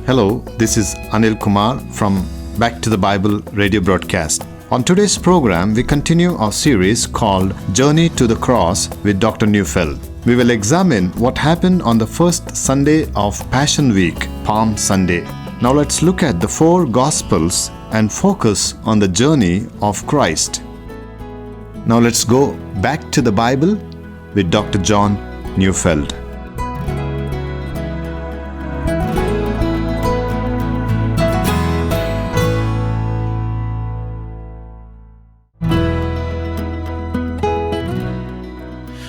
Hello, this is Anil Kumar from Back to the Bible radio broadcast. On today's program, we continue our series called Journey to the Cross with Dr. Neufeld. We will examine what happened on the first Sunday of Passion Week, Palm Sunday. Now let's look at the four Gospels and focus on the journey of Christ. Now let's go back to the Bible with Dr. John Neufeld.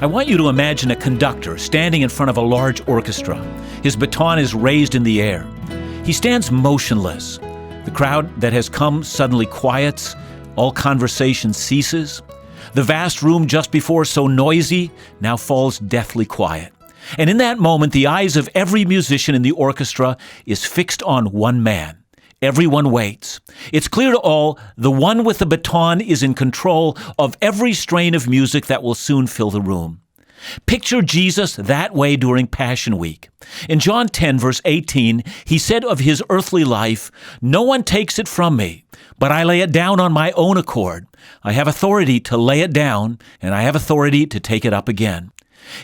I want you to imagine a conductor standing in front of a large orchestra. His baton is raised in the air. He stands motionless. The crowd that has come suddenly quiets. All conversation ceases. The vast room just before so noisy now falls deathly quiet. And in that moment, the eyes of every musician in the orchestra is fixed on one man. Everyone waits. It's clear to all, the one with the baton is in control of every strain of music that will soon fill the room. Picture Jesus that way during Passion Week. In John 10, verse 18, he said of his earthly life, "No one takes it from me, but I lay it down on my own accord. I have authority to lay it down, and I have authority to take it up again."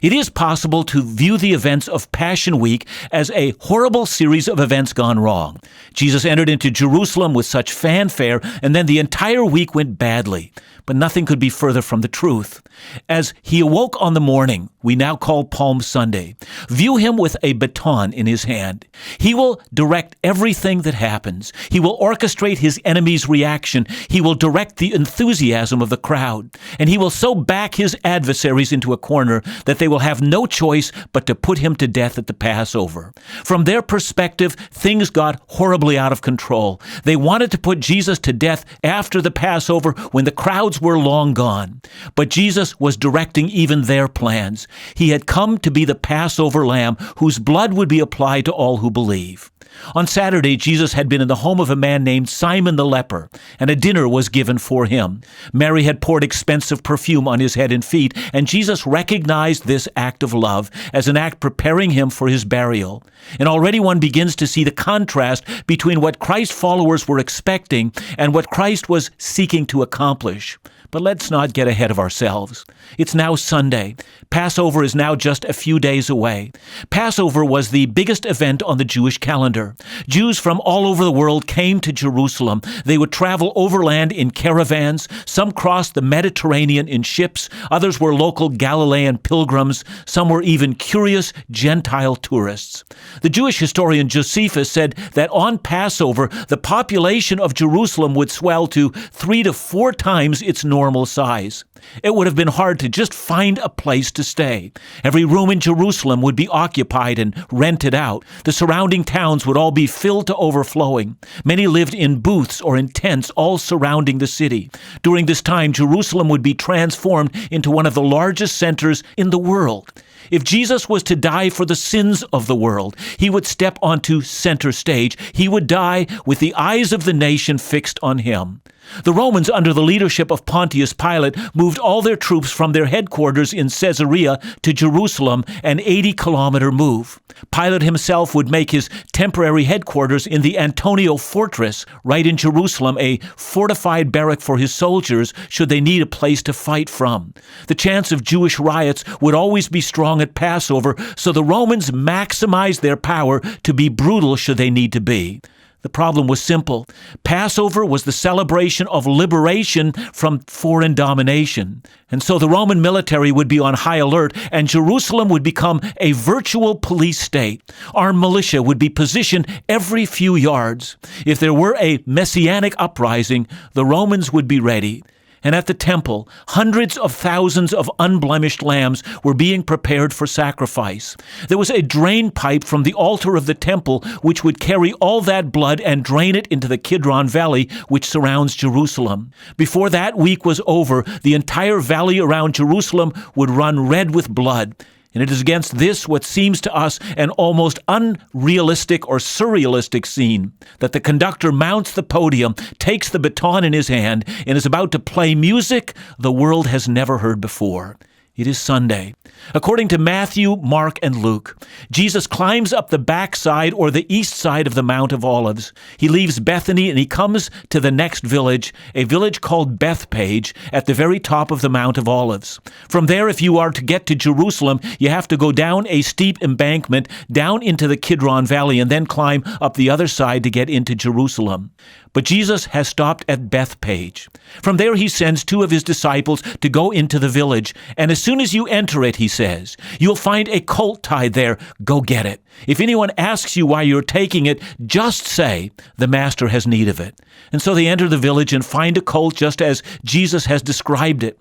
It is possible to view the events of Passion Week as a horrible series of events gone wrong. Jesus entered into Jerusalem with such fanfare, and then the entire week went badly. But nothing could be further from the truth. As he awoke on the morning we now call Palm Sunday, view him with a baton in his hand. He will direct everything that happens. He will orchestrate his enemy's reaction. He will direct the enthusiasm of the crowd. And he will so back his adversaries into a corner that they will have no choice but to put him to death at the Passover. From their perspective, things got horribly out of control. They wanted to put Jesus to death after the Passover when the crowds were long gone. But Jesus was directing even their plans. He had come to be the Passover lamb whose blood would be applied to all who believe. On Saturday, Jesus had been in the home of a man named Simon the leper, and a dinner was given for him. Mary had poured expensive perfume on his head and feet, and Jesus recognized this act of love as an act preparing him for his burial. And already one begins to see the contrast between what Christ's followers were expecting and what Christ was seeking to accomplish. But let's not get ahead of ourselves. It's now Sunday. Passover is now just a few days away. Passover was the biggest event on the Jewish calendar. Jews from all over the world came to Jerusalem. They would travel overland in caravans. Some crossed the Mediterranean in ships. Others were local Galilean pilgrims. Some were even curious Gentile tourists. The Jewish historian Josephus said that on Passover, the population of Jerusalem would swell to 3 to 4 times its normal size. It would have been hard to just find a place to stay. Every room in Jerusalem would be occupied and rented out. The surrounding towns would all be filled to overflowing. Many lived in booths or in tents all surrounding the city. During this time, Jerusalem would be transformed into one of the largest centers in the world. If Jesus was to die for the sins of the world, he would step onto center stage. He would die with the eyes of the nation fixed on him. The Romans, under the leadership of Pontius Pilate, moved all their troops from their headquarters in Caesarea to Jerusalem, an 80-kilometer move. Pilate himself would make his temporary headquarters in the Antonia Fortress, right in Jerusalem, a fortified barrack for his soldiers should they need a place to fight from. The chance of Jewish riots would always be strong at Passover, so the Romans maximized their power to be brutal should they need to be. The problem was simple. Passover was the celebration of liberation from foreign domination. And so the Roman military would be on high alert, and Jerusalem would become a virtual police state. Armed militia would be positioned every few yards. If there were a messianic uprising, the Romans would be ready. And at the temple, hundreds of thousands of unblemished lambs were being prepared for sacrifice. There was a drain pipe from the altar of the temple which would carry all that blood and drain it into the Kidron Valley which surrounds Jerusalem. Before that week was over, the entire valley around Jerusalem would run red with blood. And it is against this, what seems to us an almost unrealistic or surrealistic scene, that the conductor mounts the podium, takes the baton in his hand, and is about to play music the world has never heard before. It is Sunday. According to Matthew, Mark, and Luke, Jesus climbs up the backside or the east side of the Mount of Olives. He leaves Bethany and he comes to the next village, a village called Bethpage, at the very top of the Mount of Olives. From there, if you are to get to Jerusalem, you have to go down a steep embankment down into the Kidron Valley and then climb up the other side to get into Jerusalem. But Jesus has stopped at Bethpage. From there, he sends two of his disciples to go into the village. And as soon as you enter it, he says, you'll find a colt tied there. Go get it. If anyone asks you why you're taking it, just say, the master has need of it. And so they enter the village and find a colt just as Jesus has described it.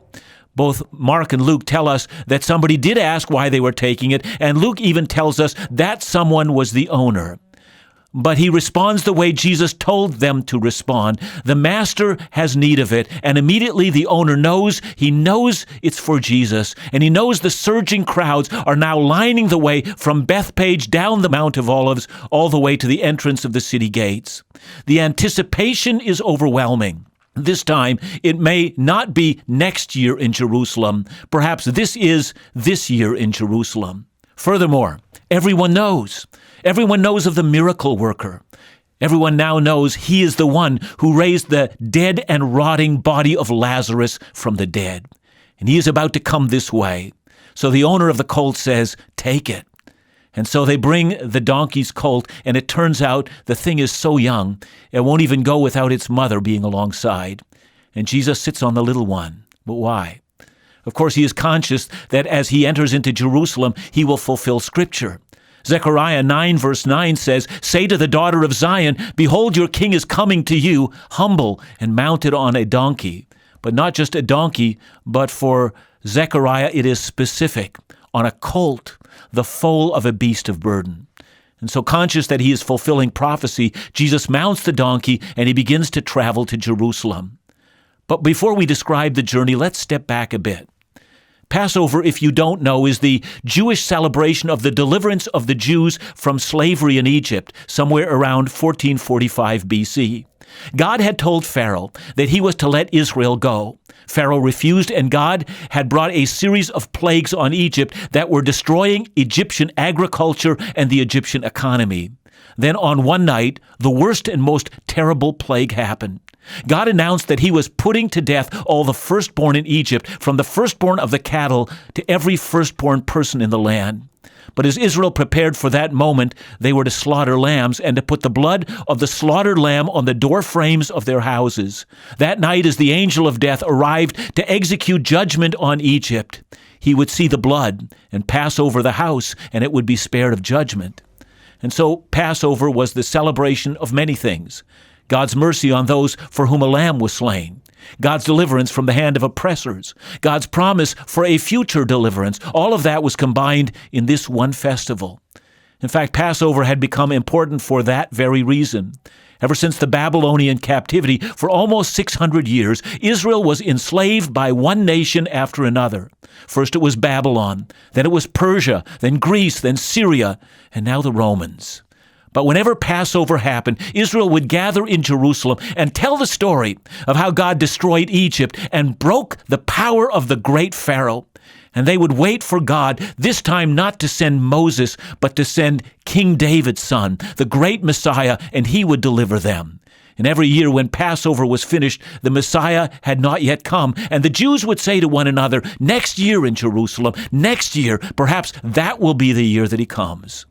Both Mark and Luke tell us that somebody did ask why they were taking it, and Luke even tells us that someone was the owner. But he responds the way Jesus told them to respond. The master has need of it, and immediately the owner knows. He knows it's for Jesus, and he knows the surging crowds are now lining the way from Bethpage down the Mount of Olives all the way to the entrance of the city gates. The anticipation is overwhelming. This time, it may not be next year in Jerusalem. Perhaps this is this year in Jerusalem. Furthermore, everyone knows. Everyone knows of the miracle worker. Everyone now knows he is the one who raised the dead and rotting body of Lazarus from the dead. And he is about to come this way. So the owner of the colt says, take it. And so they bring the donkey's colt, and it turns out the thing is so young, it won't even go without its mother being alongside. And Jesus sits on the little one. But why? Of course, he is conscious that as he enters into Jerusalem, he will fulfill Scripture. Zechariah 9 verse 9 says, say to the daughter of Zion, behold, your king is coming to you, humble and mounted on a donkey. But not just a donkey, but for Zechariah it is specific, on a colt, the foal of a beast of burden. And so conscious that he is fulfilling prophecy, Jesus mounts the donkey and he begins to travel to Jerusalem. But before we describe the journey, let's step back a bit. Passover, if you don't know, is the Jewish celebration of the deliverance of the Jews from slavery in Egypt, somewhere around 1445 BC. God had told Pharaoh that he was to let Israel go. Pharaoh refused, and God had brought a series of plagues on Egypt that were destroying Egyptian agriculture and the Egyptian economy. Then on one night, the worst and most terrible plague happened. God announced that he was putting to death all the firstborn in Egypt, from the firstborn of the cattle to every firstborn person in the land. But as Israel prepared for that moment, they were to slaughter lambs and to put the blood of the slaughtered lamb on the door frames of their houses. That night, as the angel of death arrived to execute judgment on Egypt, he would see the blood and pass over the house, and it would be spared of judgment. And so Passover was the celebration of many things. God's mercy on those for whom a lamb was slain, God's deliverance from the hand of oppressors, God's promise for a future deliverance. All of that was combined in this one festival. In fact, Passover had become important for that very reason. Ever since the Babylonian captivity, for almost 600 years, Israel was enslaved by one nation after another. First it was Babylon, then it was Persia, then Greece, then Syria, and now the Romans. But whenever Passover happened, Israel would gather in Jerusalem and tell the story of how God destroyed Egypt and broke the power of the great Pharaoh. And they would wait for God, this time not to send Moses, but to send King David's son, the great Messiah, and he would deliver them. And every year when Passover was finished, the Messiah had not yet come, and the Jews would say to one another, next year in Jerusalem, next year, perhaps that will be the year that he comes.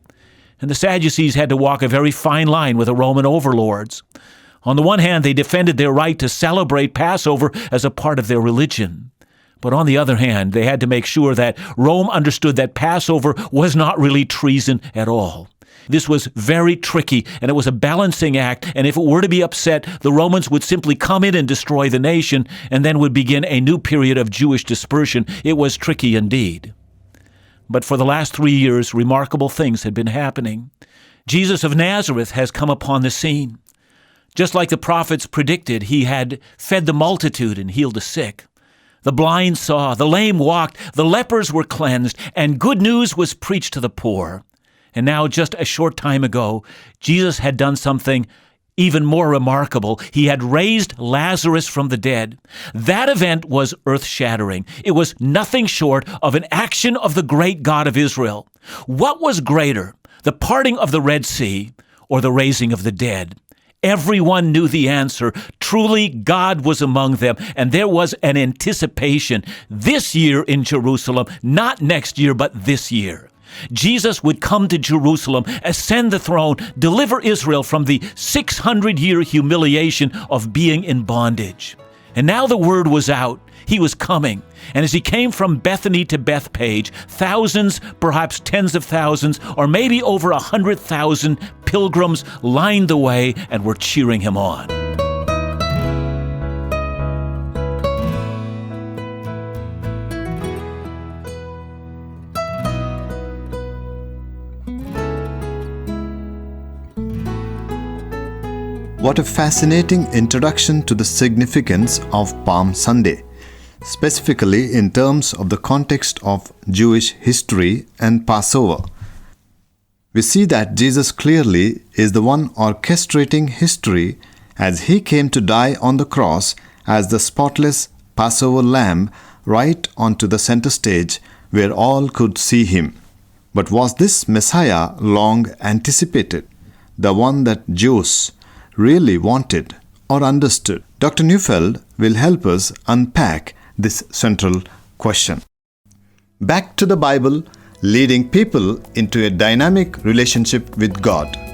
And the Sadducees had to walk a very fine line with the Roman overlords. On the one hand, they defended their right to celebrate Passover as a part of their religion. But on the other hand, they had to make sure that Rome understood that Passover was not really treason at all. This was very tricky, and it was a balancing act, and if it were to be upset, the Romans would simply come in and destroy the nation, and then would begin a new period of Jewish dispersion. It was tricky indeed. But for the last 3 years, remarkable things had been happening. Jesus of Nazareth has come upon the scene. Just like the prophets predicted, he had fed the multitude and healed the sick. The blind saw, the lame walked, the lepers were cleansed, and good news was preached to the poor. And now, just a short time ago, Jesus had done something Even more remarkable, he had raised Lazarus from the dead. That event was earth-shattering. It was nothing short of an action of the great God of Israel. What was greater, the parting of the Red Sea or the raising of the dead? Everyone knew the answer. Truly, God was among them, and there was an anticipation this year in Jerusalem, not next year, but this year. Jesus would come to Jerusalem, ascend the throne, deliver Israel from the 600-year humiliation of being in bondage. And now the word was out. He was coming. And as he came from Bethany to Bethpage, thousands, perhaps tens of thousands, or maybe over 100,000 pilgrims lined the way and were cheering him on. What a fascinating introduction to the significance of Palm Sunday, specifically in terms of the context of Jewish history and Passover. We see that Jesus clearly is the one orchestrating history as he came to die on the cross as the spotless Passover lamb right onto the center stage where all could see him. But was this Messiah long anticipated, the one that Jews really wanted or understood? Dr. Neufeld will help us unpack this central question. Back to the Bible, leading people into a dynamic relationship with God.